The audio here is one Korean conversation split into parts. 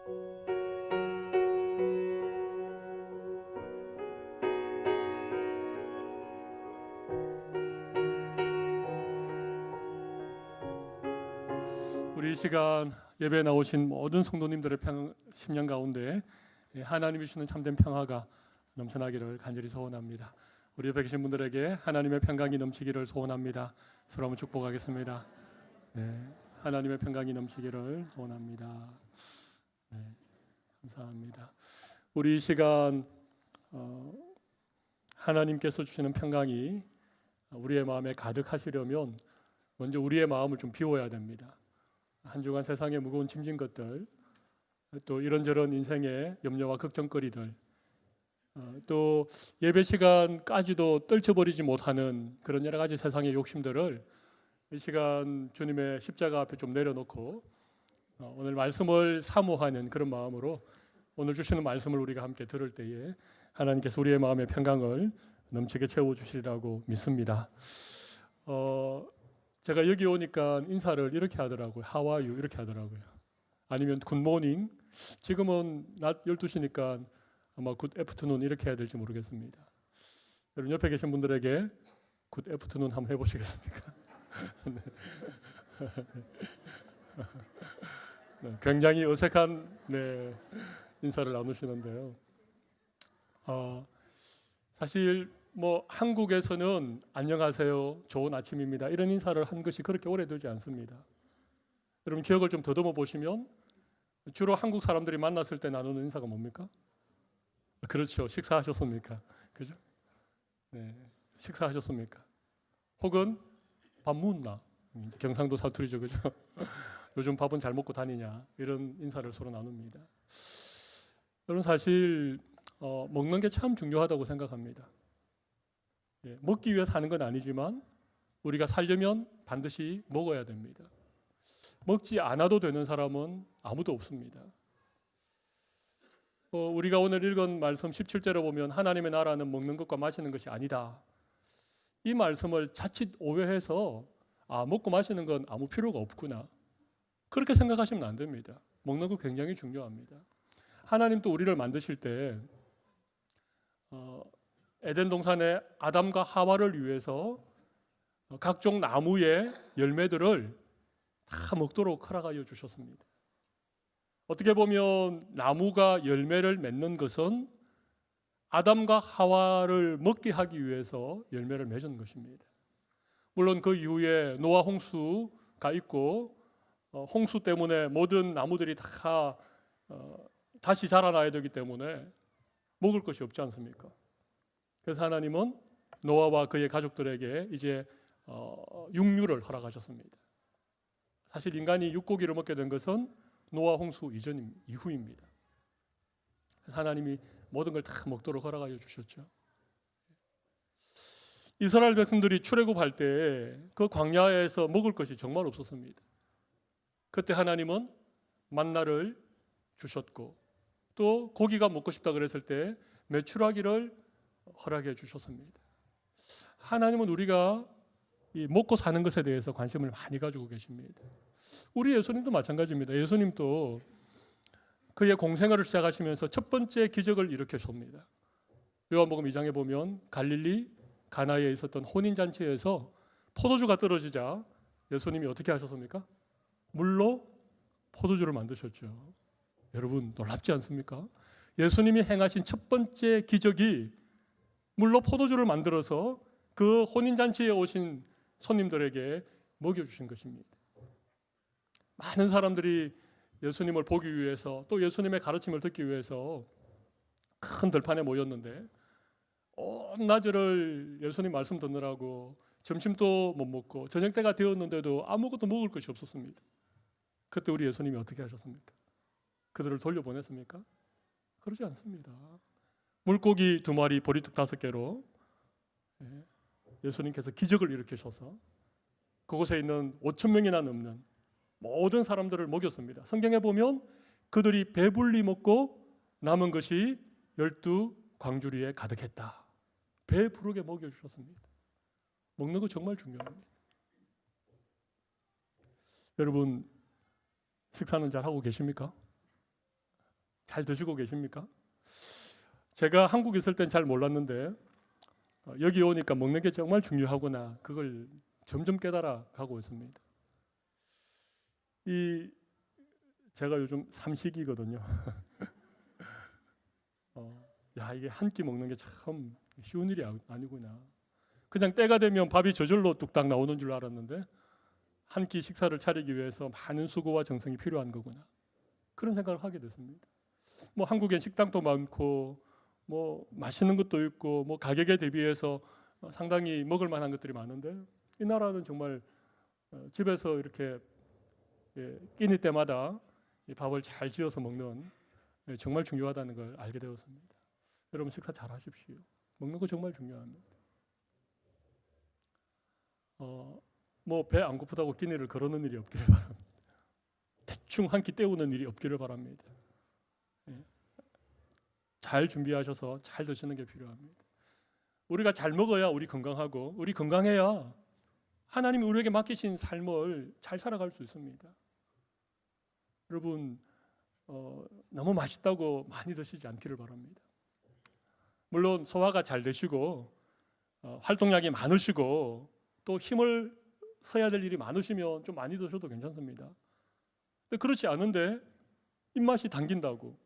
우리 이 시간 예배에 나오신 모든 성도님들의 심령 가운데 하나님이 주시는 참된 평화가 넘쳐나기를 간절히 소원합니다. 우리 옆에 계신 분들에게 하나님의 평강이 넘치기를 소원합니다. 서로 한번 축복하겠습니다. 네, 하나님의 평강이 넘치기를 소원합니다. 네, 감사합니다. 우리 이 시간 하나님께서 주시는 평강이 우리의 마음에 가득하시려면 먼저 우리의 마음을 좀 비워야 됩니다. 한 주간 세상의 무거운 짐진 것들, 또 이런저런 인생의 염려와 걱정거리들, 또 예배 시간까지도 떨쳐버리지 못하는 그런 여러 가지 세상의 욕심들을 이 시간 주님의 십자가 앞에 좀 내려놓고 오늘 말씀을 사모하는 그런 마음으로 오늘 주시는 말씀을 우리가 함께 들을 때에 하나님께서 우리의 마음의 평강을 넘치게 채워주시리라고 믿습니다. 제가 여기 오니까 인사를 이렇게 하더라고요. How are you? 이렇게 하더라고요. 아니면 굿모닝. 지금은 낮 12시니까 아마 굿 애프터눈 이렇게 해야 될지 모르겠습니다. 여러분 옆에 계신 분들에게 굿 애프터눈 한번 해보시겠습니까? 네, 굉장히 어색한 인사를 나누시는데요. 사실 한국에서는 안녕하세요, 좋은 아침입니다 이런 인사를 한 것이 그렇게 오래되지 않습니다. 여러분 기억을 좀 더듬어 보시면 주로 한국 사람들이 만났을 때 나누는 인사가 뭡니까? 그렇죠, 식사하셨습니까? 그죠? 네, 식사하셨습니까? 혹은 밥 묻나? 경상도 사투리죠, 그죠? 요즘 밥은 잘 먹고 다니냐? 이런 인사를 서로 나눕니다. 여러분 사실 먹는 게 참 중요하다고 생각합니다. 먹기 위해 사는 건 아니지만 우리가 살려면 반드시 먹어야 됩니다. 먹지 않아도 되는 사람은 아무도 없습니다. 우리가 오늘 읽은 말씀 17절에 보면 하나님의 나라는 먹는 것과 마시는 것이 아니다. 이 말씀을 자칫 오해해서 먹고 마시는 건 아무 필요가 없구나, 그렇게 생각하시면 안 됩니다. 먹는 거 굉장히 중요합니다. 하나님도 우리를 만드실 때 에덴 동산에 아담과 하와를 위해서 각종 나무의 열매들을 다 먹도록 허락하여 주셨습니다. 어떻게 보면 나무가 열매를 맺는 것은 아담과 하와를 먹게 하기 위해서 열매를 맺은 것입니다. 물론 그 이후에 노아 홍수가 있고 홍수 때문에 모든 나무들이 다 다시 자라나야 되기 때문에 먹을 것이 없지 않습니까? 그래서 하나님은 노아와 그의 가족들에게 이제 육류를 허락하셨습니다. 사실 인간이 육고기를 먹게 된 것은 노아 홍수 이후입니다. 그래서 하나님이 모든 걸 다 먹도록 허락하여 주셨죠. 이스라엘 백성들이 출애굽할 때 그 광야에서 먹을 것이 정말 없었습니다. 그때 하나님은 만나를 주셨고 또 고기가 먹고 싶다 그랬을 때 메추라기를 허락해 주셨습니다. 하나님은 우리가 이 먹고 사는 것에 대해서 관심을 많이 가지고 계십니다. 우리 예수님도 마찬가지입니다. 예수님도 그의 공생애를 시작하시면서 첫 번째 기적을 일으키셨습니다. 요한복음 2장에 보면 갈릴리 가나에 있었던 혼인잔치에서 포도주가 떨어지자 예수님이 어떻게 하셨습니까? 물로 포도주를 만드셨죠. 여러분 놀랍지 않습니까? 예수님이 행하신 첫 번째 기적이 물로 포도주를 만들어서 그 혼인잔치에 오신 손님들에게 먹여주신 것입니다. 많은 사람들이 예수님을 보기 위해서 또 예수님의 가르침을 듣기 위해서 큰 들판에 모였는데 온 낮을 예수님 말씀 듣느라고 점심도 못 먹고 저녁 때가 되었는데도 아무것도 먹을 것이 없었습니다. 그때 우리 예수님이 어떻게 하셨습니까? 그들을 돌려보냈습니까? 그러지 않습니다. 물고기 2마리, 보리떡 5개로 예수님께서 기적을 일으키셔서 그곳에 있는 5,000명이나 넘는 모든 사람들을 먹였습니다. 성경에 보면 그들이 배불리 먹고 남은 것이 12광주리에 가득했다. 배부르게 먹여주셨습니다. 먹는 거 정말 중요합니다. 여러분 식사는 잘 하고 계십니까? 잘 드시고 계십니까? 제가 한국에 있을 땐 잘 몰랐는데 여기 오니까 먹는 게 정말 중요하구나, 그걸 점점 깨달아 가고 있습니다. 제가 요즘 삼식이거든요. 이게 한 끼 먹는 게 참 쉬운 일이 아니구나. 그냥 때가 되면 밥이 저절로 뚝딱 나오는 줄 알았는데 한 끼 식사를 차리기 위해서 많은 수고와 정성이 필요한 거구나, 그런 생각을 하게 됐습니다. 뭐 한국엔 식당도 많고 뭐 맛있는 것도 있고 뭐 가격에 대비해서 상당히 먹을 만한 것들이 많은데, 이 나라는 정말 집에서 이렇게 끼니 때마다 이 밥을 잘 지어서 먹는, 정말 중요하다는 걸 알게 되었습니다. 여러분 식사 잘 하십시오. 먹는 거 정말 중요합니다. 뭐 배 안 고프다고 끼니를 거르는 일이 없기를 바랍니다. 대충 한 끼 때우는 일이 없기를 바랍니다. 잘 준비하셔서 잘 드시는 게 필요합니다. 우리가 잘 먹어야 우리 건강하고, 우리 건강해야 하나님이 우리에게 맡기신 삶을 잘 살아갈 수 있습니다. 여러분 너무 맛있다고 많이 드시지 않기를 바랍니다. 물론 소화가 잘 되시고 활동량이 많으시고 또 힘을 써야 될 일이 많으시면 좀 많이 드셔도 괜찮습니다. 근데 그렇지 않은데 입맛이 당긴다고,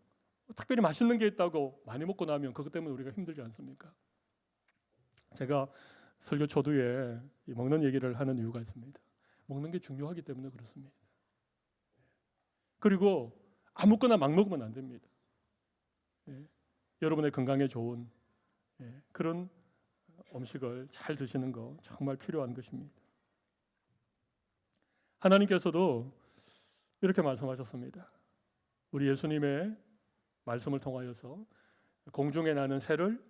특별히 맛있는 게 있다고 많이 먹고 나면 그것 때문에 우리가 힘들지 않습니까? 제가 설교 초두에 먹는 얘기를 하는 이유가 있습니다. 먹는 게 중요하기 때문에 그렇습니다. 그리고 아무거나 막 먹으면 안 됩니다. 여러분의 건강에 좋은 그런 음식을 잘 드시는 거 정말 필요한 것입니다. 하나님께서도 이렇게 말씀하셨습니다. 우리 예수님의 말씀을 통하여서 공중에 나는 새를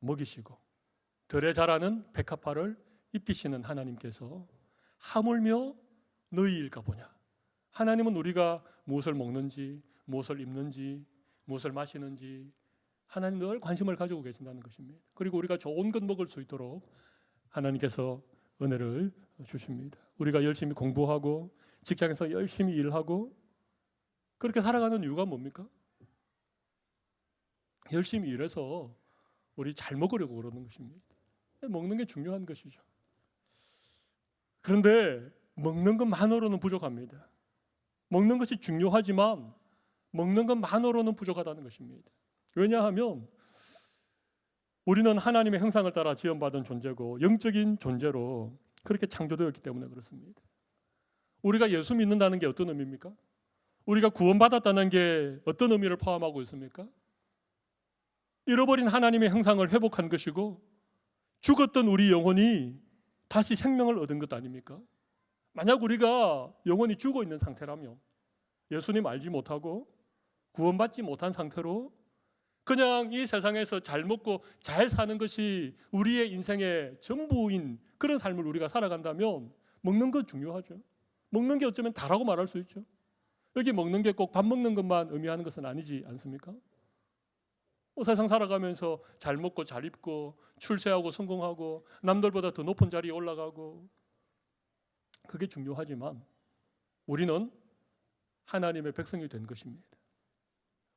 먹이시고 들에 자라는 백합화를 입히시는 하나님께서 하물며 너희일까 보냐. 하나님은 우리가 무엇을 먹는지, 무엇을 입는지, 무엇을 마시는지 하나님 늘 관심을 가지고 계신다는 것입니다. 그리고 우리가 좋은 것 먹을 수 있도록 하나님께서 은혜를 주십니다. 우리가 열심히 공부하고 직장에서 열심히 일하고 그렇게 살아가는 이유가 뭡니까? 열심히 일해서 우리 잘 먹으려고 그러는 것입니다. 먹는 게 중요한 것이죠. 그런데 먹는 것만으로는 부족합니다. 먹는 것이 중요하지만 먹는 것만으로는 부족하다는 것입니다. 왜냐하면 우리는 하나님의 형상을 따라 지음받은 존재고 영적인 존재로 그렇게 창조되었기 때문에 그렇습니다. 우리가 예수 믿는다는 게 어떤 의미입니까? 우리가 구원받았다는 게 어떤 의미를 포함하고 있습니까? 잃어버린 하나님의 형상을 회복한 것이고 죽었던 우리 영혼이 다시 생명을 얻은 것 아닙니까? 만약 우리가 영혼이 죽어 있는 상태라면, 예수님 알지 못하고 구원받지 못한 상태로 그냥 이 세상에서 잘 먹고 잘 사는 것이 우리의 인생의 전부인 그런 삶을 우리가 살아간다면 먹는 것 중요하죠. 먹는 게 어쩌면 다라고 말할 수 있죠. 여기 먹는 게 꼭 밥 먹는 것만 의미하는 것은 아니지 않습니까? 세상 살아가면서 잘 먹고 잘 입고 출세하고 성공하고 남들보다 더 높은 자리에 올라가고 그게 중요하지만 우리는 하나님의 백성이 된 것입니다.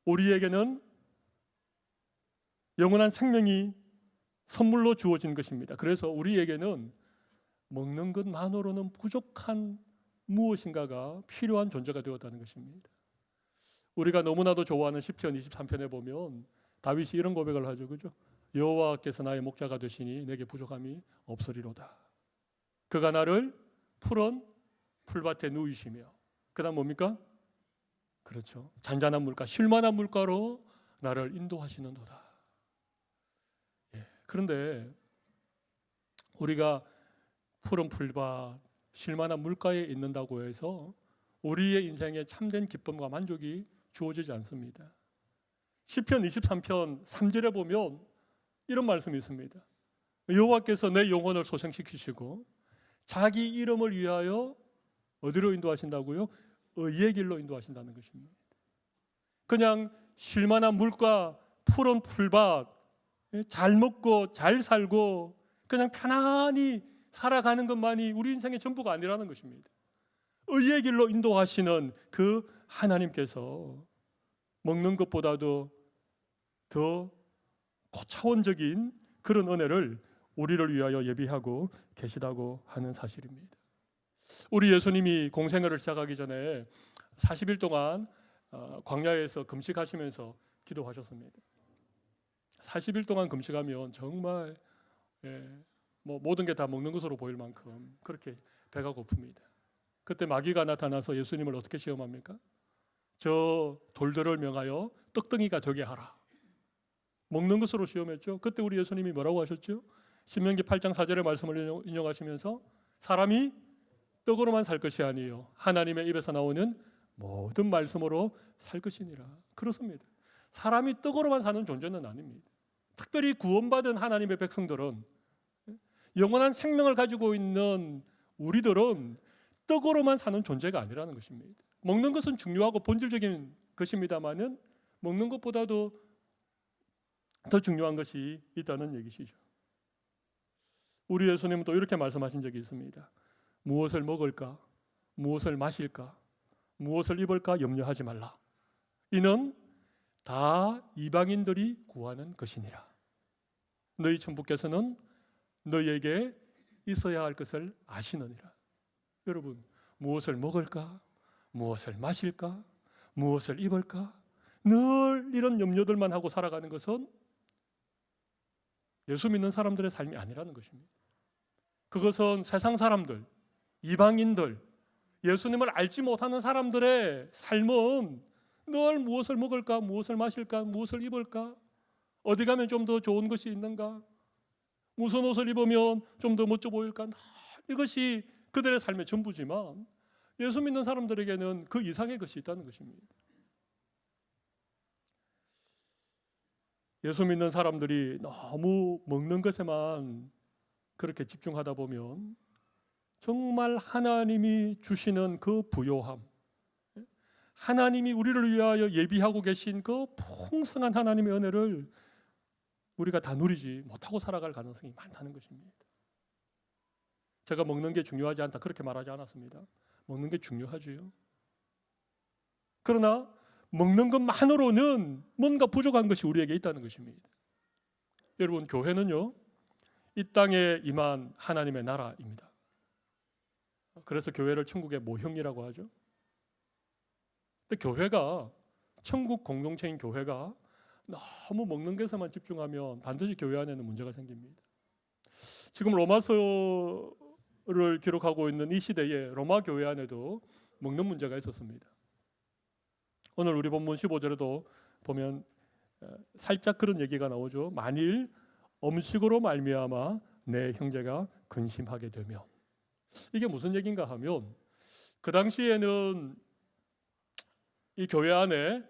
우리에게는 영원한 생명이 선물로 주어진 것입니다. 그래서 우리에게는 먹는 것만으로는 부족한 무엇인가가 필요한 존재가 되었다는 것입니다. 우리가 너무나도 좋아하는 시편 23편에 보면 다윗이 이런 고백을 하죠. 그죠? 여호와께서 나의 목자가 되시니 내게 부족함이 없으리로다. 그가 나를 푸른 풀밭에 누이시며, 그다음 뭡니까? 그렇죠. 잔잔한 물가, 쉴만한 물가로 나를 인도하시는도다. 그런데 우리가 푸른 풀밭, 쉴만한 물가에 있는다고 해서 우리의 인생에 참된 기쁨과 만족이 주어지지 않습니다. 시편 23편 3절에 보면 이런 말씀이 있습니다. 여호와께서 내 영혼을 소생시키시고 자기 이름을 위하여 어디로 인도하신다고요? 의의 길로 인도하신다는 것입니다. 그냥 쉴만한 물가, 푸른 풀밭, 잘 먹고 잘 살고 그냥 편안히 살아가는 것만이 우리 인생의 전부가 아니라는 것입니다. 의의 길로 인도하시는 그 하나님께서 먹는 것보다도 더 고차원적인 그런 은혜를 우리를 위하여 예비하고 계시다고 하는 사실입니다. 우리 예수님이 공생애를 시작하기 전에 40일 동안 광야에서 금식하시면서 기도하셨습니다. 40일 동안 금식하면 정말 모든 게 다 먹는 것으로 보일 만큼 그렇게 배가 고픕니다. 그때 마귀가 나타나서 예수님을 어떻게 시험합니까? 저 돌들을 명하여 떡덩이가 되게 하라. 먹는 것으로 시험했죠. 그때 우리 예수님이 뭐라고 하셨죠? 신명기 8장 4절의 말씀을 인용하시면서 사람이 떡으로만 살 것이 아니에요. 하나님의 입에서 나오는 모든 말씀으로 살 것이니라. 그렇습니다. 사람이 떡으로만 사는 존재는 아닙니다. 특별히 구원받은 하나님의 백성들은, 영원한 생명을 가지고 있는 우리들은 떡으로만 사는 존재가 아니라는 것입니다. 먹는 것은 중요하고 본질적인 것입니다만은 먹는 것보다도 더 중요한 것이 있다는 얘기시죠. 우리 예수님은 또 이렇게 말씀하신 적이 있습니다. 무엇을 먹을까, 무엇을 마실까, 무엇을 입을까 염려하지 말라. 이는 다 이방인들이 구하는 것이니라. 너희 천부께서는 너희에게 있어야 할 것을 아시느니라. 여러분, 무엇을 먹을까, 무엇을 마실까, 무엇을 입을까, 늘 이런 염려들만 하고 살아가는 것은 예수 믿는 사람들의 삶이 아니라는 것입니다. 그것은 세상 사람들, 이방인들, 예수님을 알지 못하는 사람들의 삶은 늘 무엇을 먹을까, 무엇을 마실까, 무엇을 입을까, 어디 가면 좀 더 좋은 것이 있는가, 무슨 옷을 입으면 좀 더 멋져 보일까, 이것이 그들의 삶의 전부지만 예수 믿는 사람들에게는 그 이상의 것이 있다는 것입니다. 예수 믿는 사람들이 너무 먹는 것에만 그렇게 집중하다 보면 정말 하나님이 주시는 그 부요함, 하나님이 우리를 위하여 예비하고 계신 그 풍성한 하나님의 은혜를 우리가 다 누리지 못하고 살아갈 가능성이 많다는 것입니다. 제가 먹는 게 중요하지 않다 그렇게 말하지 않았습니다. 먹는 게 중요하지요. 그러나 먹는 것만으로는 뭔가 부족한 것이 우리에게 있다는 것입니다. 여러분, 교회는요, 이 땅에 임한 하나님의 나라입니다. 그래서 교회를 천국의 모형이라고 하죠. 근데 교회가, 천국 공동체인 교회가 너무 먹는 것에만 집중하면 반드시 교회 안에는 문제가 생깁니다. 지금 로마서를 기록하고 있는 이 시대에 로마 교회 안에도 먹는 문제가 있었습니다. 오늘 우리 본문 15절에도 보면 살짝 그런 얘기가 나오죠. 만일 음식으로 말미암아 내 형제가 근심하게 되면, 이게 무슨 얘기인가 하면, 그 당시에는 이 교회 안에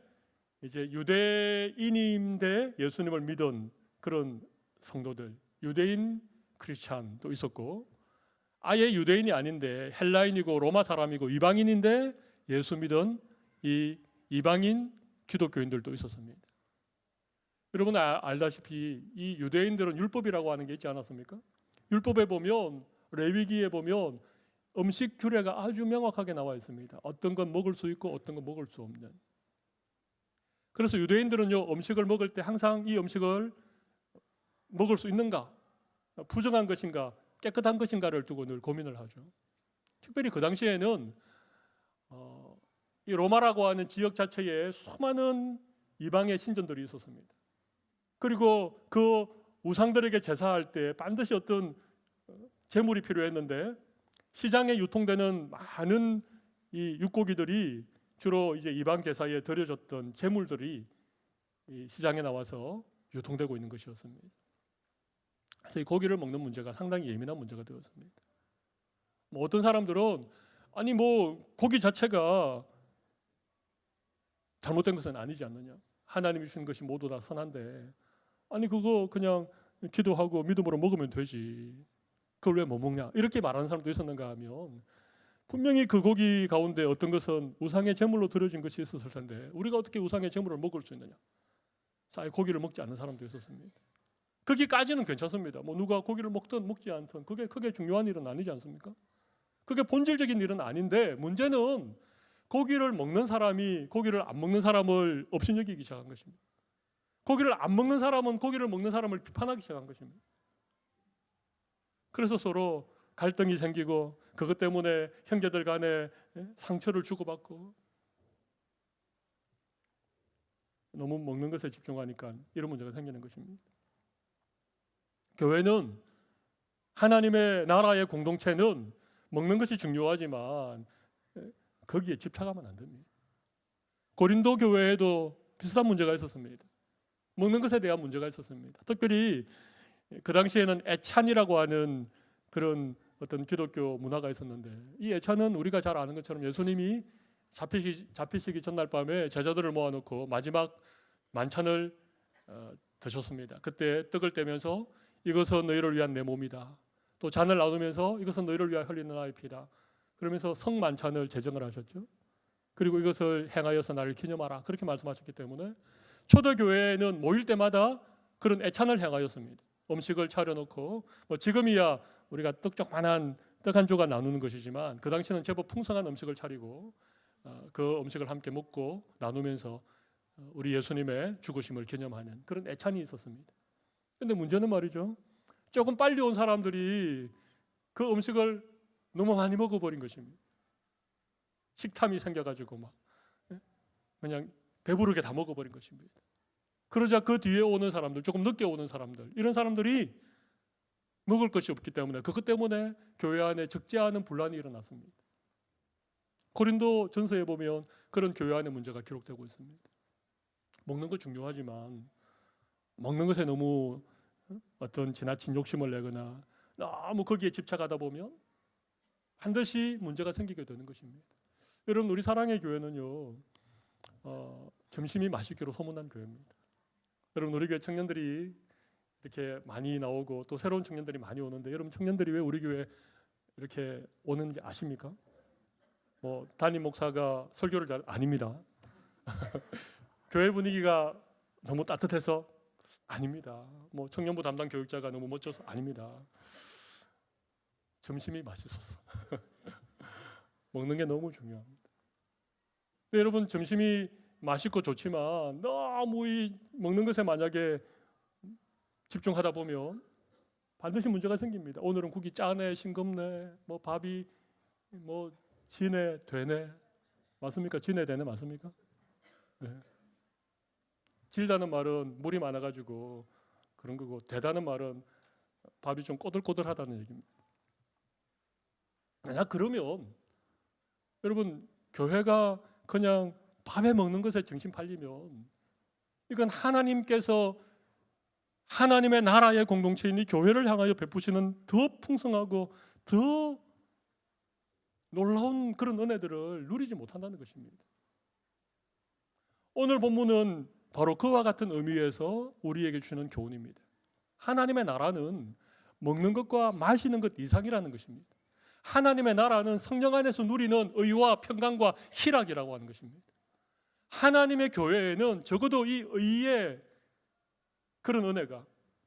이제 유대인인데 예수님을 믿은 그런 성도들, 유대인 크리스찬도 있었고, 아예 유대인이 아닌데 헬라인이고 로마 사람이고 이방인인데 예수 믿은 이 이방인 기독교인들도 있었습니다. 여러분 알다시피 이 유대인들은 율법이라고 하는 게 있지 않았습니까? 율법에 보면, 레위기에 보면 음식 규례가 아주 명확하게 나와 있습니다. 어떤 건 먹을 수 있고 어떤 건 먹을 수 없는. 그래서 유대인들은요, 음식을 먹을 때 항상 이 음식을 먹을 수 있는가, 부정한 것인가, 깨끗한 것인가를 두고 늘 고민을 하죠. 특별히 그 당시에는 이 로마라고 하는 지역 자체에 수많은 이방의 신전들이 있었습니다. 그리고 그 우상들에게 제사할 때 반드시 어떤 제물이 필요했는데, 시장에 유통되는 많은 이 육고기들이 주로 이제 이방 제사에 드려졌던 제물들이 이 시장에 나와서 유통되고 있는 것이었습니다. 그래서 이 고기를 먹는 문제가 상당히 예민한 문제가 되었습니다. 어떤 사람들은 아니 고기 자체가 잘못된 것은 아니지 않느냐, 하나님이 주신 것이 모두 다 선한데 아니 그거 그냥 기도하고 믿음으로 먹으면 되지, 그걸 왜 못 먹냐, 이렇게 말하는 사람도 있었는가 하면, 분명히 그 고기 가운데 어떤 것은 우상의 제물로 드려진 것이 있었을 텐데 우리가 어떻게 우상의 제물을 먹을 수 있느냐, 아예 고기를 먹지 않는 사람도 있었습니다. 거기까지는 괜찮습니다. 누가 고기를 먹든 먹지 않든 그게 크게 중요한 일은 아니지 않습니까? 그게 본질적인 일은 아닌데, 문제는 고기를 먹는 사람이 고기를 안 먹는 사람을 업신여기기 시작한 것입니다. 고기를 안 먹는 사람은 고기를 먹는 사람을 비판하기 시작한 것입니다. 그래서 서로 갈등이 생기고 그것 때문에 형제들 간에 상처를 주고받고 너무 먹는 것에 집중하니까 이런 문제가 생기는 것입니다. 교회는 하나님의 나라의 공동체는 먹는 것이 중요하지만 거기에 집착하면 안 됩니다. 고린도 교회에도 비슷한 문제가 있었습니다. 먹는 것에 대한 문제가 있었습니다. 특별히 그 당시에는 애찬이라고 하는 그런 어떤 기독교 문화가 있었는데, 이 애찬은 우리가 잘 아는 것처럼 예수님이 잡히시기 전날 밤에 제자들을 모아놓고 마지막 만찬을 드셨습니다. 그때 떡을 떼면서 이것은 너희를 위한 내 몸이다. 또 잔을 나누면서 이것은 너희를 위하여 흘리는 나의 피다. 그러면서 성만찬을 제정을 하셨죠. 그리고 이것을 행하여서 나를 기념하라. 그렇게 말씀하셨기 때문에 초대교회는 모일 때마다 그런 애찬을 행하였습니다. 음식을 차려놓고 지금이야 우리가 떡조그만한 떡 한 조각 나누는 것이지만 그 당시는 제법 풍성한 음식을 차리고 그 음식을 함께 먹고 나누면서 우리 예수님의 죽으심을 기념하는 그런 애찬이 있었습니다. 그런데 문제는 말이죠, 조금 빨리 온 사람들이 그 음식을 너무 많이 먹어버린 것입니다. 식탐이 생겨가지고 막 그냥 배부르게 다 먹어버린 것입니다. 그러자 그 뒤에 오는 사람들, 조금 늦게 오는 사람들, 이런 사람들이 먹을 것이 없기 때문에 그것 때문에 교회 안에 적지 않은 분란이 일어났습니다. 고린도 전서에 보면 그런 교회 안의 문제가 기록되고 있습니다. 먹는 것 중요하지만 먹는 것에 너무 어떤 지나친 욕심을 내거나 너무 거기에 집착하다 보면 반드시 문제가 생기게 되는 것입니다. 여러분, 우리 사랑의 교회는요, 점심이 맛있기로 소문난 교회입니다. 여러분, 우리 교회 청년들이 이렇게 많이 나오고 또 새로운 청년들이 많이 오는데, 여러분 청년들이 왜 우리 교회 이렇게 오는지 아십니까? 담임 목사가 설교를 잘 아닙니다. 교회 분위기가 너무 따뜻해서 아닙니다. 청년부 담당 교육자가 너무 멋져서 아닙니다. 점심이 맛있었어. 먹는 게 너무 중요합니다. 근데 여러분, 점심이 맛있고 좋지만 너무 이 먹는 것에 만약에 집중하다 보면 반드시 문제가 생깁니다. 오늘은 국이 짜네, 싱겁네, 밥이 진해, 되네. 맞습니까? 진해, 되네, 맞습니까? 네. 질다는 말은 물이 많아가지고 그런 거고, 되다는 말은 밥이 좀 꼬들꼬들하다는 얘기입니다. 만약 그러면 여러분, 교회가 그냥 밥에 먹는 것에 정신 팔리면 이건 하나님께서 하나님의 나라의 공동체인 이 교회를 향하여 베푸시는 더 풍성하고 더 놀라운 그런 은혜들을 누리지 못한다는 것입니다. 오늘 본문은 바로 그와 같은 의미에서 우리에게 주는 교훈입니다. 하나님의 나라는 먹는 것과 마시는 것 이상이라는 것입니다. 하나님의 나라는 성령 안에서 누리는 의와 평강과 희락이라고 하는 것입니다. 하나님의 교회에는 적어도 이 의의 그런 은혜가,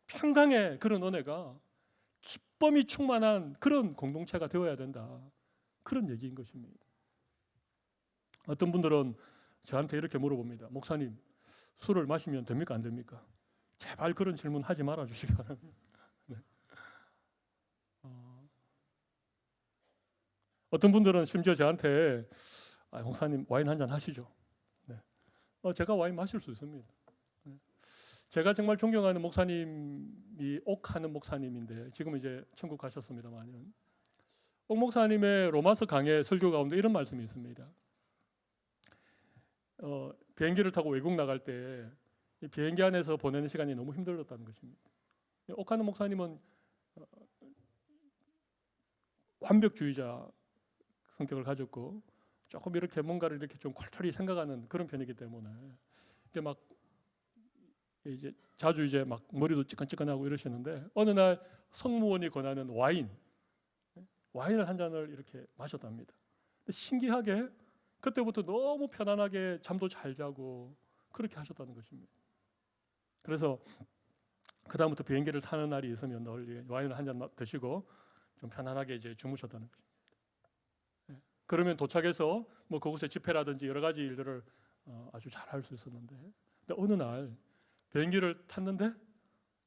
평강의 그런 은혜가 기쁨이 충만한 그런 공동체가 되어야 된다, 그런 얘기인 것입니다. 어떤 분들은 저한테 이렇게 물어봅니다. 목사님, 술을 마시면 됩니까, 안 됩니까? 제발 그런 질문 하지 말아 주시기 바랍니다. 네. 어떤 분들은 심지어 저한테 목사님, 와인 한잔 하시죠. 네. 제가 와인 마실 수 있습니다. 네. 제가 정말 존경하는 목사님이 옥하는 목사님인데 지금 이제 천국 가셨습니다만, 옥 목사님의 로마서 강해 설교 가운데 이런 말씀이 있습니다. 비행기를 타고 외국 나갈 때 이 비행기 안에서 보내는 시간이 너무 힘들었다는 것입니다. 옥하는 목사님은 완벽주의자 성격을 가졌고 조금 이렇게 뭔가를 이렇게 좀 콜콜이 생각하는 그런 편이기 때문에 이제 자주 이제 막 머리도 찌끈찌끈하고 이러시는데, 어느 날 성무원이 권하는 와인을 한 잔을 이렇게 마셨답니다. 근데 신기하게 그때부터 너무 편안하게 잠도 잘 자고 그렇게 하셨다는 것입니다. 그래서 그 다음부터 비행기를 타는 날이 있으면 널리 와인을 한 잔 드시고 좀 편안하게 이제 주무셨다는 것입니다. 그러면 도착해서 뭐 그곳에 집회라든지 여러 가지 일들을 아주 잘 할 수 있었는데, 근데 어느 날 비행기를 탔는데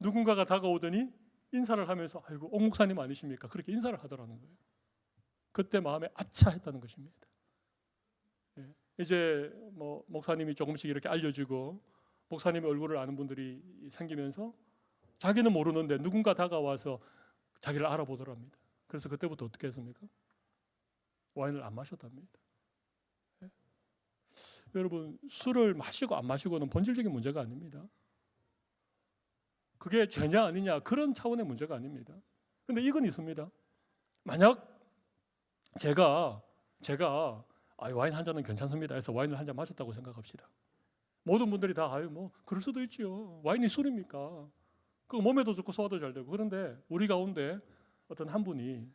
누군가가 다가오더니 인사를 하면서 아이고 옥 목사님 아니십니까? 그렇게 인사를 하더라는 거예요. 그때 마음에 아차 했다는 것입니다. 예. 이제 뭐 목사님이 조금씩 이렇게 알려주고 목사님의 얼굴을 아는 분들이 생기면서 자기는 모르는데 누군가 다가와서 자기를 알아보더랍니다. 그래서 그때부터 어떻게 했습니까? 와인을 안 마셨답니다. 예. 여러분, 술을 마시고 안 마시고는 본질적인 문제가 아닙니다. 그게 죄냐 아니냐 그런 차원의 문제가 아닙니다. 그런데 이건 있습니다. 만약 제가 와인 한 잔은 괜찮습니다 해서 와인을 한 잔 마셨다고 생각합시다. 모든 분들이 다 뭐 그럴 수도 있지요. 와인이 술입니까? 그 몸에도 좋고 소화도 잘 되고. 그런데 우리 가운데 어떤 한 분이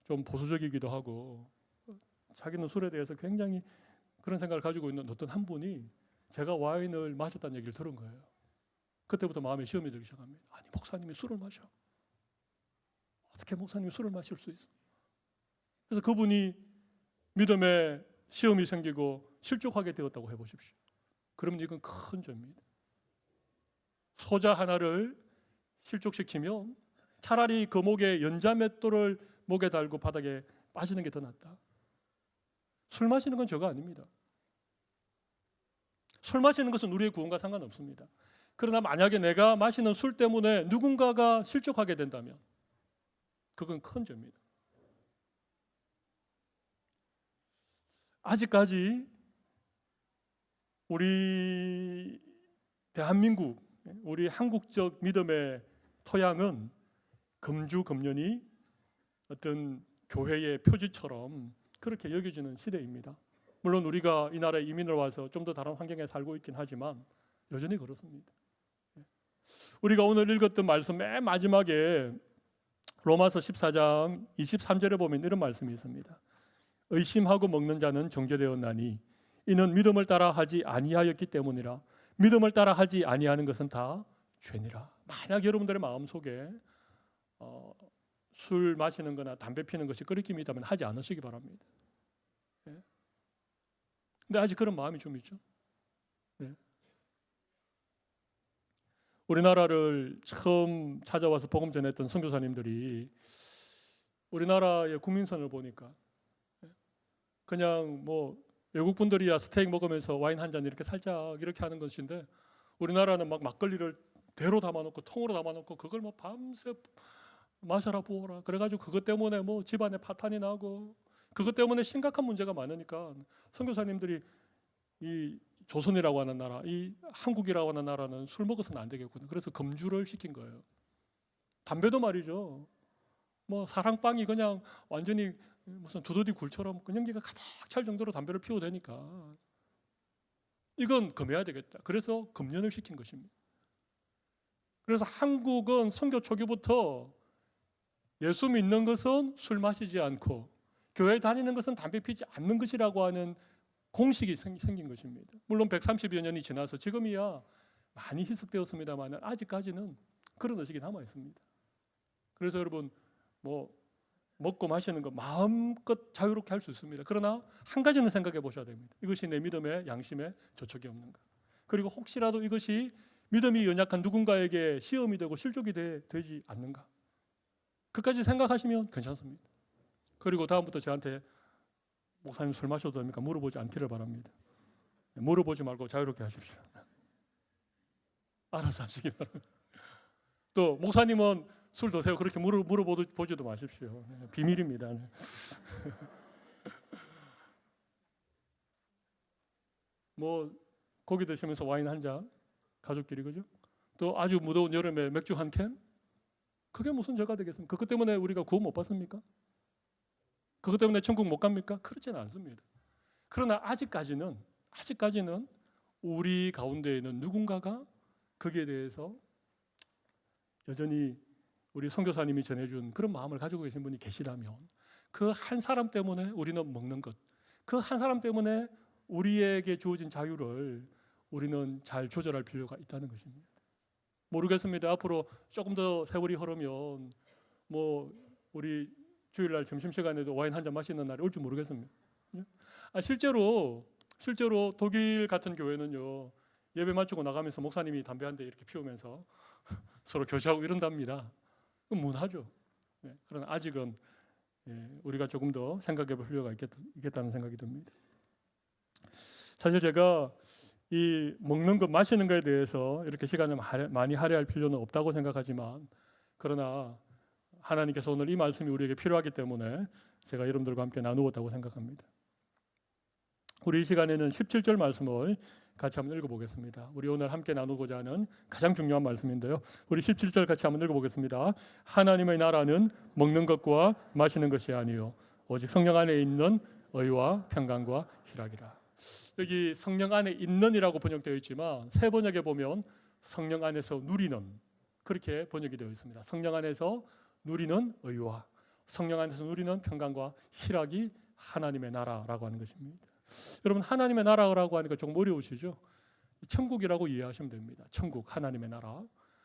좀 보수적이기도 하고 자기는 술에 대해서 굉장히 그런 생각을 가지고 있는 어떤 한 분이 제가 와인을 마셨다는 얘기를 들은 거예요. 그때부터 마음에 시험이 들기 시작합니다. 아니 목사님이 술을 마셔. 어떻게 목사님이 술을 마실 수 있어? 그래서 그분이 믿음에 시험이 생기고 실족하게 되었다고 해보십시오. 그러면 이건 큰 죄입니다. 소자 하나를 실족시키면 차라리 그 목에 연자맷돌을 목에 달고 바닥에 빠지는 게 더 낫다. 술 마시는 건 죄가 아닙니다. 술 마시는 것은 우리의 구원과 상관없습니다. 그러나 만약에 내가 마시는 술 때문에 누군가가 실족하게 된다면 그건 큰 죄입니다. 아직까지 우리 대한민국, 우리 한국적 믿음의 토양은 금주금연이 어떤 교회의 표지처럼 그렇게 여겨지는 시대입니다. 물론 우리가 이 나라에 이민을 와서 좀 더 다른 환경에 살고 있긴 하지만 여전히 그렇습니다. 우리가 오늘 읽었던 말씀 맨 마지막에 로마서 14장 23절에 보면 이런 말씀이 있습니다. 의심하고 먹는 자는 정죄되었나니 이는 믿음을 따라 하지 아니하였기 때문이라. 믿음을 따라 하지 아니하는 것은 다 죄니라. 만약 여러분들의 마음속에 술 마시는 거나 담배 피는 것이 끓이김이 있다면 하지 않으시기 바랍니다. 예? 근데 아직 그런 마음이 좀 있죠. 네. 우리나라를 처음 찾아와서 복음 전했던 선교사님들이 우리나라의 국민선을 보니까 그냥 뭐 외국 분들이야 스테이크 먹으면서 와인 한 잔 이렇게 살짝 이렇게 하는 것인데 우리나라는 막 막걸리를 대로 담아놓고 통으로 담아놓고 그걸 뭐 밤새 마셔라 부어라 그래가지고 그것 때문에 뭐 집안에 파탄이 나고 그것 때문에 심각한 문제가 많으니까 선교사님들이 이 조선이라고 하는 나라, 이 한국이라고 하는 나라는 술 먹어서는 안 되겠구나. 그래서 금주를 시킨 거예요. 담배도 말이죠. 뭐 사랑방이 그냥 완전히 무슨 두더지 굴처럼 연기가 가득 찰 정도로 담배를 피워도 되니까 이건 금해야 되겠다. 그래서 금연을 시킨 것입니다. 그래서 한국은 선교 초기부터 예수 믿는 것은 술 마시지 않고 교회 다니는 것은 담배 피지 않는 것이라고 하는 공식이 생긴 것입니다. 물론 130여 년이 지나서 지금이야 많이 희석되었습니다만 아직까지는 그런 의식이 남아 있습니다. 그래서 여러분 뭐 먹고 마시는 거 마음껏 자유롭게 할 수 있습니다. 그러나 한 가지는 생각해 보셔야 됩니다. 이것이 내 믿음의 양심에 저촉이 없는가. 그리고 혹시라도 이것이 믿음이 연약한 누군가에게 시험이 되고 실족이 되지 않는가. 그까지 생각하시면 괜찮습니다. 그리고 다음부터 저한테 목사님 술 마셔도 됩니까? 물어보지 않기를 바랍니다. 물어보지 말고 자유롭게 하십시오. 알아서 하시기 바랍니다. 또 목사님은 술 드세요. 그렇게 물어보지도 마십시오. 비밀입니다. 뭐 고기 드시면서 와인 한 잔 가족끼리 그죠? 또 아주 무더운 여름에 맥주 한 캔? 그게 무슨 죄가 되겠습니까? 그것 때문에 우리가 구원 못 받습니까? 그것 때문에 천국 못 갑니까? 그렇지는 않습니다. 그러나 아직까지는 우리 가운데에는 누군가가 거기에 대해서 여전히 우리 선교사님이 전해준 그런 마음을 가지고 계신 분이 계시다면 그 한 사람 때문에 우리는 먹는 것, 그 한 사람 때문에 우리에게 주어진 자유를 우리는 잘 조절할 필요가 있다는 것입니다. 모르겠습니다. 앞으로 조금 더 세월이 흐르면 뭐 우리 주일날 점심시간에도 와인 한 잔 마시는 날이 올지 모르겠습니다. 실제로 독일 같은 교회는요, 예배 마치고 나가면서 목사님이 담배 한 대 이렇게 피우면서 서로 교제하고 이런답니다. 그건 문화죠. 그러나 아직은 우리가 조금 더 생각해 볼 필요가 있겠다는 생각이 듭니다. 사실 제가 이 먹는 것, 마시는 것에 대해서 이렇게 시간을 많이 할애할 필요는 없다고 생각하지만, 그러나 하나님께서 오늘 이 말씀이 우리에게 필요하기 때문에 제가 여러분들과 함께 나누었다고 생각합니다. 우리 이 시간에는 17절 말씀을 같이 한번 읽어보겠습니다. 우리 오늘 함께 나누고자 하는 가장 중요한 말씀인데요. 우리 17절 같이 한번 읽어보겠습니다. 하나님의 나라는 먹는 것과 마시는 것이 아니요 오직 성령 안에 있는 의와 평강과 희락이라. 여기 성령 안에 있는이라고 번역되어 있지만 새 번역에 보면 성령 안에서 누리는, 그렇게 번역이 되어 있습니다. 성령 안에서 누리는 의와 성령 안에서 누리는 평강과 희락이 하나님의 나라라고 하는 것입니다. 여러분, 하나님의 나라라고 하니까 조금 어려우시죠? 천국이라고 이해하시면 됩니다. 천국, 하나님의 나라.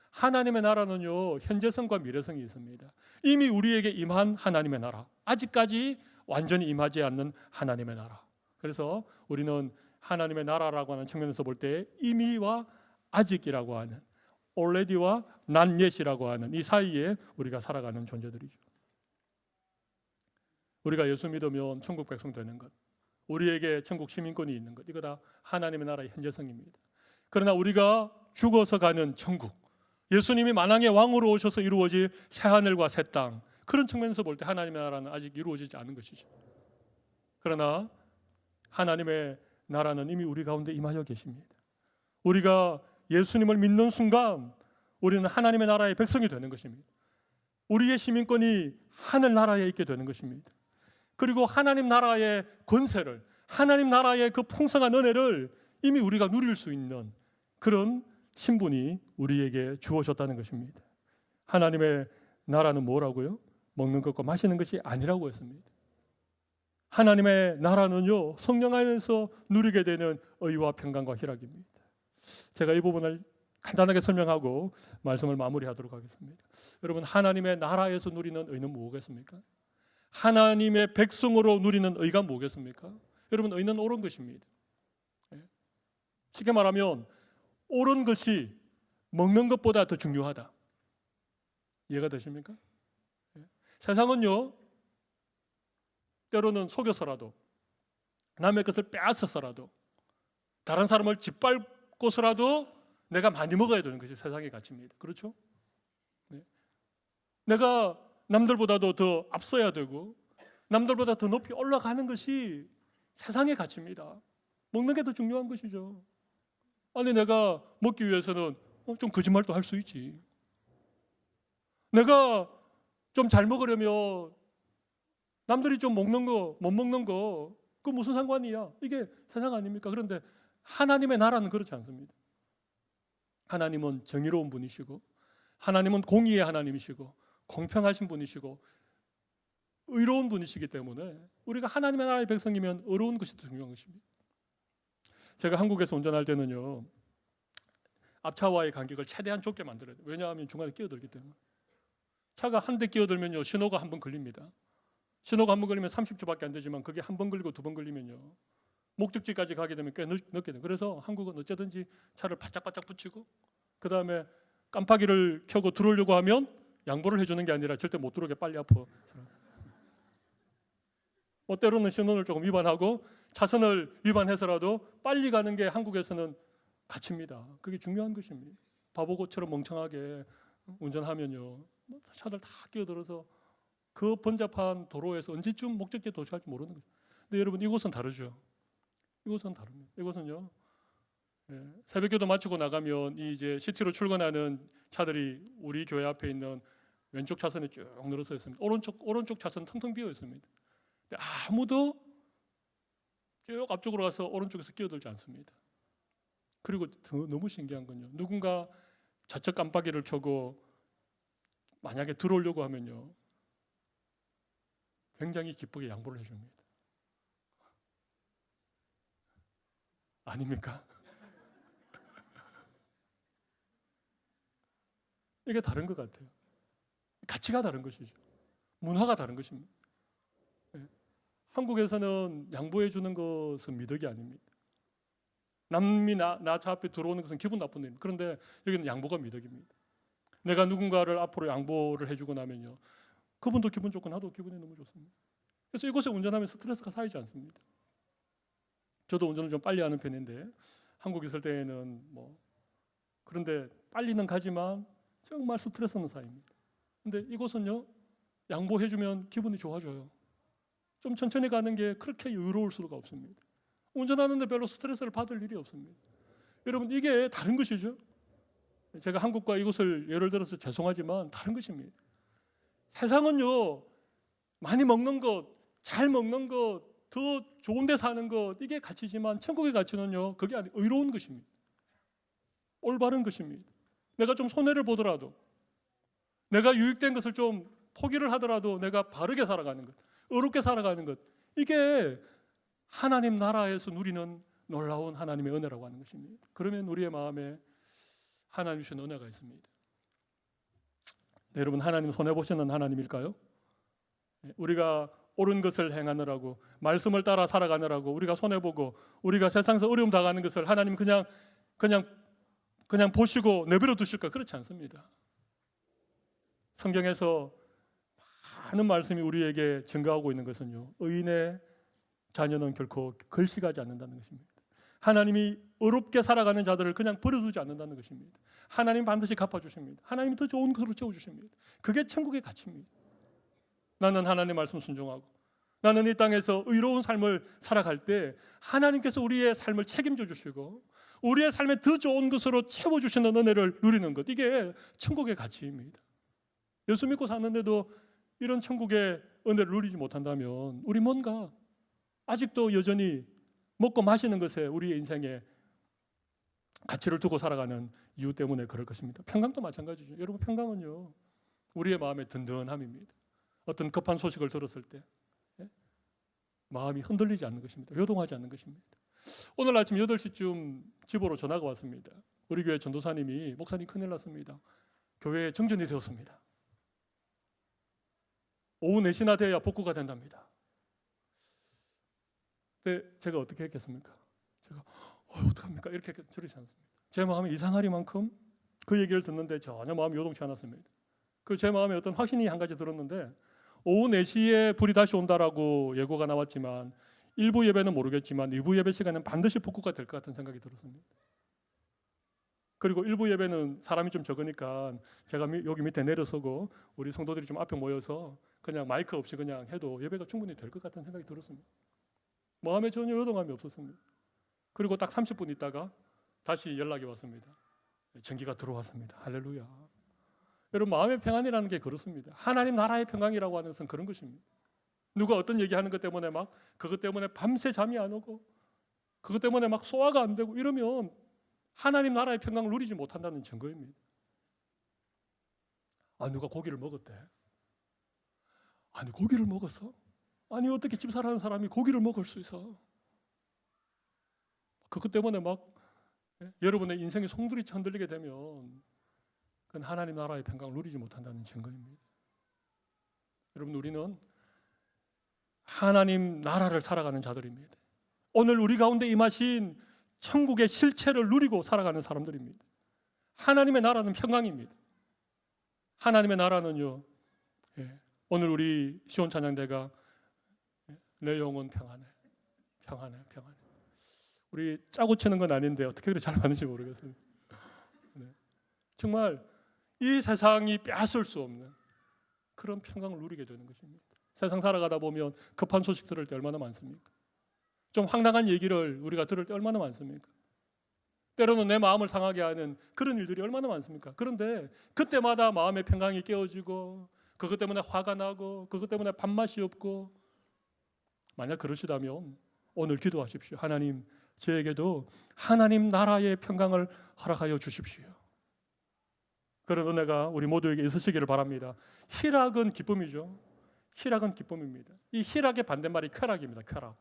하나님의 나라는요, 현재성과 미래성이 있습니다. 이미 우리에게 임한 하나님의 나라, 아직까지 완전히 임하지 않는 하나님의 나라. 그래서 우리는 하나님의 나라라고 하는 측면에서 볼 때 이미와 아직이라고 하는, already와 not yet이라고 하는 이 사이에 우리가 살아가는 존재들이죠. 우리가 예수 믿으면 천국 백성 되는 것, 우리에게 천국 시민권이 있는 것, 이거 다 하나님의 나라의 현재성입니다. 그러나 우리가 죽어서 가는 천국, 예수님이 만왕의 왕으로 오셔서 이루어질 새하늘과 새 땅, 그런 측면에서 볼 때 하나님의 나라는 아직 이루어지지 않은 것이죠. 그러나 하나님의 나라는 이미 우리 가운데 임하여 계십니다. 우리가 예수님을 믿는 순간 우리는 하나님의 나라의 백성이 되는 것입니다. 우리의 시민권이 하늘나라에 있게 되는 것입니다. 그리고 하나님 나라의 권세를, 하나님 나라의 그 풍성한 은혜를 이미 우리가 누릴 수 있는 그런 신분이 우리에게 주어졌다는 것입니다. 하나님의 나라는 뭐라고요? 먹는 것과 마시는 것이 아니라고 했습니다. 하나님의 나라는요, 성령 안에서 누리게 되는 의와 평강과 희락입니다. 제가 이 부분을 간단하게 설명하고 말씀을 마무리하도록 하겠습니다. 여러분, 하나님의 나라에서 누리는 의는 뭐겠습니까? 하나님의 백성으로 누리는 의가 뭐겠습니까? 여러분, 의는 옳은 것입니다. 쉽게 말하면 옳은 것이 먹는 것보다 더 중요하다. 이해가 되십니까? 세상은요, 때로는 속여서라도, 남의 것을 빼앗아서라도, 다른 사람을 짓밟고서라도 내가 많이 먹어야 되는 것이 세상의 가치입니다. 그렇죠? 내가 남들보다도 더 앞서야 되고 남들보다 더 높이 올라가는 것이 세상의 가치입니다. 먹는 게 더 중요한 것이죠. 아니, 내가 먹기 위해서는 좀 거짓말도 할 수 있지. 내가 좀 잘 먹으려면 남들이 좀 먹는 거, 못 먹는 거, 그 무슨 상관이야? 이게 세상 아닙니까? 그런데 하나님의 나라는 그렇지 않습니다. 하나님은 정의로운 분이시고, 하나님은 공의의 하나님이시고, 공평하신 분이시고, 의로운 분이시기 때문에 우리가 하나님의 나라의 백성이면 의로운 것이 더 중요한 것입니다. 제가 한국에서 운전할 때는요, 앞차와의 간격을 최대한 좁게 만들어야 돼요. 왜냐하면 중간에 끼어들기 때문에. 차가 한 대 끼어들면요, 신호가 한 번 걸립니다. 신호가 한 번 걸리면 30초밖에 안 되지만 그게 한 번 걸리고 두 번 걸리면요, 목적지까지 가게 되면 꽤 늦게 돼요. 그래서 한국은 어쨌든지 차를 바짝바짝 붙이고, 그 다음에 깜빡이를 켜고 들어오려고 하면 양보를 해주는 게 아니라 절대 못 들어오게 빨리 앞으로. 때로는 신호를 조금 위반하고 차선을 위반해서라도 빨리 가는 게 한국에서는 가치입니다. 그게 중요한 것입니다. 바보고처럼 멍청하게 운전하면요, 차들 다 끼어들어서 그 번잡한 도로에서 언제쯤 목적지에 도착할지 모르는 거죠. 근데 여러분, 이곳은 다르죠. 이곳은 다릅니다. 이곳은요, 새벽기도 마치고 나가면 이제 시티로 출근하는 차들이 우리 교회 앞에 있는 왼쪽 차선에 쭉 늘어서 있습니다. 오른쪽 차선 텅텅 비어 있습니다. 근데 아무도 쭉 앞쪽으로 가서 오른쪽에서 끼어들지 않습니다. 그리고 너무 신기한 건요, 누군가 좌측 깜빡이를 켜고 만약에 들어오려고 하면요, 굉장히 기쁘게 양보를 해줍니다. 아닙니까? 이게 다른 것 같아요. 가치가 다른 것이죠. 문화가 다른 것입니다. 한국에서는 양보해 주는 것은 미덕이 아닙니다. 남이 나 저 앞에 들어오는 것은 기분 나쁜 일입니다. 그런데 여기는 양보가 미덕입니다. 내가 누군가를 앞으로 양보를 해주고 나면요, 그분도 기분 좋고 나도 기분이 너무 좋습니다. 그래서 이곳에 운전하면 스트레스가 쌓이지 않습니다. 저도 운전을 좀 빨리 하는 편인데 한국에 있을 때에는 그런데 빨리는 가지만 정말 스트레스는 쌓입니다. 근데 이곳은요, 양보해주면 기분이 좋아져요. 좀 천천히 가는 게 그렇게 여유로울 수가 없습니다. 운전하는데 별로 스트레스를 받을 일이 없습니다. 여러분, 이게 다른 것이죠. 제가 한국과 이곳을 예를 들어서 죄송하지만 다른 것입니다. 세상은요, 많이 먹는 것, 잘 먹는 것, 더 좋은 데 사는 것, 이게 가치지만 천국의 가치는요, 그게 아니고 의로운 것입니다. 올바른 것입니다. 내가 좀 손해를 보더라도, 내가 유익된 것을 좀 포기를 하더라도 내가 바르게 살아가는 것, 의롭게 살아가는 것, 이게 하나님 나라에서 누리는 놀라운 하나님의 은혜라고 하는 것입니다. 그러면 우리의 마음에 하나님 주신 은혜가 있습니다. 네, 여러분, 하나님 손해보시는 하나님일까요? 우리가 옳은 것을 행하느라고, 말씀을 따라 살아가느라고 우리가 손해보고 우리가 세상에서 어려움 당하는 것을 하나님 그냥 보시고 내버려 두실까? 그렇지 않습니다. 성경에서 많은 말씀이 우리에게 증가하고 있는 것은요, 의인의 자녀는 결코 걸식하지 않는다는 것입니다. 하나님이 의롭게 살아가는 자들을 그냥 버려두지 않는다는 것입니다. 하나님 반드시 갚아주십니다. 하나님이 더 좋은 것으로 채워주십니다. 그게 천국의 가치입니다. 나는 하나님의 말씀 순종하고 나는 이 땅에서 의로운 삶을 살아갈 때 하나님께서 우리의 삶을 책임져 주시고 우리의 삶에 더 좋은 것으로 채워주시는 은혜를 누리는 것, 이게 천국의 가치입니다. 예수 믿고 사는데도 이런 천국의 은혜를 누리지 못한다면 우리 뭔가 아직도 여전히 먹고 마시는 것에 우리의 인생에 가치를 두고 살아가는 이유 때문에 그럴 것입니다. 평강도 마찬가지죠. 여러분, 평강은요, 우리의 마음의 든든함입니다. 어떤 급한 소식을 들었을 때 마음이 흔들리지 않는 것입니다. 요동하지 않는 것입니다. 오늘 아침 8시쯤 집으로 전화가 왔습니다. 우리 교회 전도사님이, 목사님 큰일 났습니다. 교회에 정전이 되었습니다. 오후 4시나 돼야 복구가 된답니다. 근데 제가 어떻게 했겠습니까? 제가 어떡합니까? 이렇게 저러지 않습니다. 제 마음이 이상하리만큼 그 얘기를 듣는데 전혀 마음이 요동치 않았습니다. 그 제 마음에 어떤 확신이 한 가지 들었는데, 오후 4시에 불이 다시 온다라고 예고가 나왔지만 1부 예배는 모르겠지만 2부 예배 시간은 반드시 복구가 될 것 같은 생각이 들었습니다. 그리고 1부 예배는 사람이 좀 적으니까 제가 여기 밑에 내려서고 우리 성도들이 좀 앞에 모여서 그냥 마이크 없이 그냥 해도 예배가 충분히 될 것 같은 생각이 들었습니다. 마음에 전혀 요동함이 없었습니다. 그리고 딱 30분 있다가 다시 연락이 왔습니다. 전기가 들어왔습니다. 할렐루야. 여러분, 마음의 평안이라는 게 그렇습니다. 하나님 나라의 평강이라고 하는 것은 그런 것입니다. 누가 어떤 얘기하는 것 때문에 그것 때문에 밤새 잠이 안 오고 그것 때문에 소화가 안 되고 이러면 하나님 나라의 평강을 누리지 못한다는 증거입니다. 누가 고기를 먹었대. 아니, 고기를 먹었어? 아니, 어떻게 집사라는 사람이 고기를 먹을 수 있어? 그것 때문에 여러분의 인생의 송두리 흔들리게 되면 그건 하나님 나라의 평강을 누리지 못한다는 증거입니다. 여러분, 우리는 하나님 나라를 살아가는 자들입니다. 오늘 우리 가운데 임하신 천국의 실체를 누리고 살아가는 사람들입니다. 하나님의 나라는 평강입니다. 하나님의 나라는요, 오늘 우리 시온 찬양대가 내 영혼 평안해, 평안해, 평안해. 우리 짜고 치는 건 아닌데 어떻게 그렇게 잘 맞는지 모르겠어요. 정말 이 세상이 빼앗을 수 없는 그런 평강을 누리게 되는 것입니다. 세상 살아가다 보면 급한 소식 들을 때 얼마나 많습니까? 좀 황당한 얘기를 우리가 들을 때 얼마나 많습니까? 때로는 내 마음을 상하게 하는 그런 일들이 얼마나 많습니까? 그런데 그때마다 마음의 평강이 깨어지고 그것 때문에 화가 나고 그것 때문에 밥맛이 없고, 만약 그러시다면 오늘 기도하십시오. 하나님, 저에게도 하나님 나라의 평강을 허락하여 주십시오. 그런 은혜가 우리 모두에게 있으시기를 바랍니다. 희락은 기쁨이죠. 희락은 기쁨입니다. 이 희락의 반대말이 쾌락입니다. 쾌락.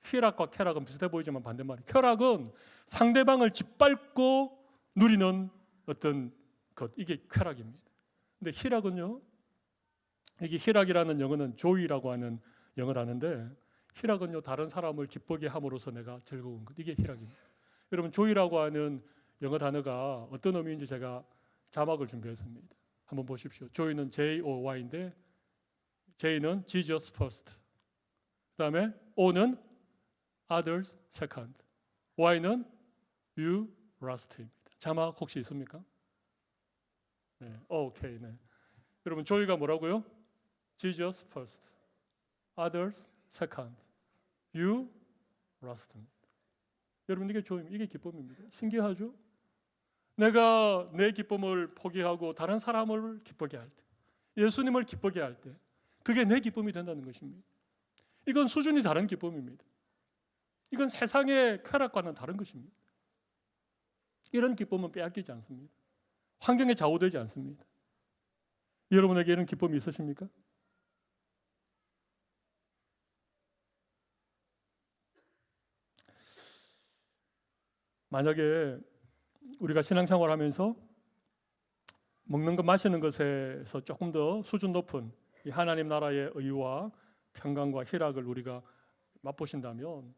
희락과 쾌락은 비슷해 보이지만 반대말이, 쾌락은 상대방을 짓밟고 누리는 어떤 것, 이게 쾌락입니다. 근데 희락은요, 이게 희락이라는 영어는 조이라고 하는 영어를 하는데, 희락은요, 다른 사람을 기쁘게 함으로써 내가 즐거운 것, 이게 희락입니다. 여러분, 조이라고 하는 영어 단어가 어떤 의미인지 제가 자막을 준비했습니다. 한번 보십시오. 조이는 J-O-Y인데 J는 Jesus first, 그 다음에 O는 others second, Y는 you last입니다. 자막 혹시 있습니까? 네, 오케이. 네. 여러분, 조이가 뭐라고요? Jesus first, others second, you last입니다. 여러분, 이게 조입니다. 이게 기쁨입니다. 신기하죠? 내가 내 기쁨을 포기하고 다른 사람을 기쁘게 할 때, 예수님을 기쁘게 할 때, 그게 내 기쁨이 된다는 것입니다. 이건 수준이 다른 기쁨입니다. 이건 세상의 쾌락과는 다른 것입니다. 이런 기쁨은 빼앗기지 않습니다. 환경에 좌우되지 않습니다. 여러분에게 이런 기쁨이 있으십니까? 만약에 우리가 신앙생활하면서 먹는 것, 마시는 것에서 조금 더 수준 높은 이 하나님 나라의 의와 평강과 희락을 우리가 맛보신다면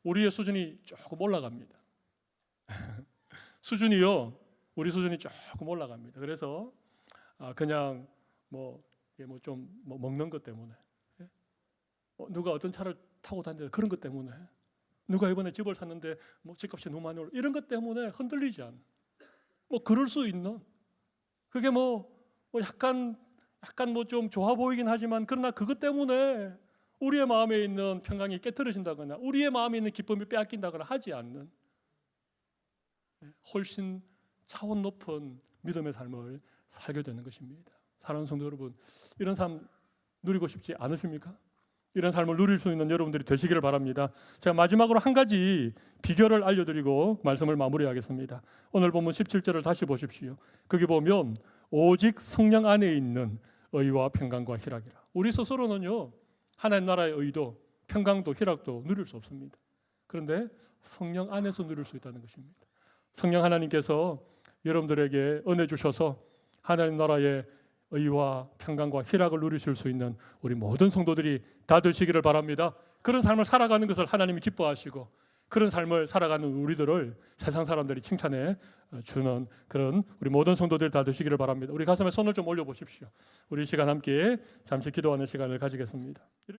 우리의 수준이 조금 올라갑니다. 수준이요, 우리 수준이 조금 올라갑니다. 그래서 그냥 좀 먹는 것 때문에, 누가 어떤 차를 타고 다니는 그런 것 때문에, 누가 이번에 집을 샀는데 집값이 너무 많이 올라, 이런 것 때문에 흔들리지 않는, 그럴 수 있는, 그게 약간 좀 좋아 보이긴 하지만, 그러나 그것 때문에 우리의 마음에 있는 평강이 깨트려진다거나 우리의 마음에 있는 기쁨이 빼앗긴다거나 하지 않는, 훨씬 차원 높은 믿음의 삶을 살게 되는 것입니다. 사랑하는 성도 여러분, 이런 삶 누리고 싶지 않으십니까? 이런 삶을 누릴 수 있는 여러분들이 되시기를 바랍니다. 제가 마지막으로 한 가지 비결을 알려드리고 말씀을 마무리하겠습니다. 오늘 본문 17절을 다시 보십시오. 거기 보면 오직 성령 안에 있는 의와 평강과 희락이라. 우리 스스로는요, 하나님 나라의 의도, 평강도 희락도 누릴 수 없습니다. 그런데 성령 안에서 누릴 수 있다는 것입니다. 성령 하나님께서 여러분들에게 은혜 주셔서 하나님 나라의 의와 평강과 희락을 누리실 수 있는 우리 모든 성도들이 다 되시기를 바랍니다. 그런 삶을 살아가는 것을 하나님이 기뻐하시고, 그런 삶을 살아가는 우리들을 세상 사람들이 칭찬해 주는 그런 우리 모든 성도들 다 되시기를 바랍니다. 우리 가슴에 손을 좀 올려보십시오. 우리 시간 함께 잠시 기도하는 시간을 가지겠습니다.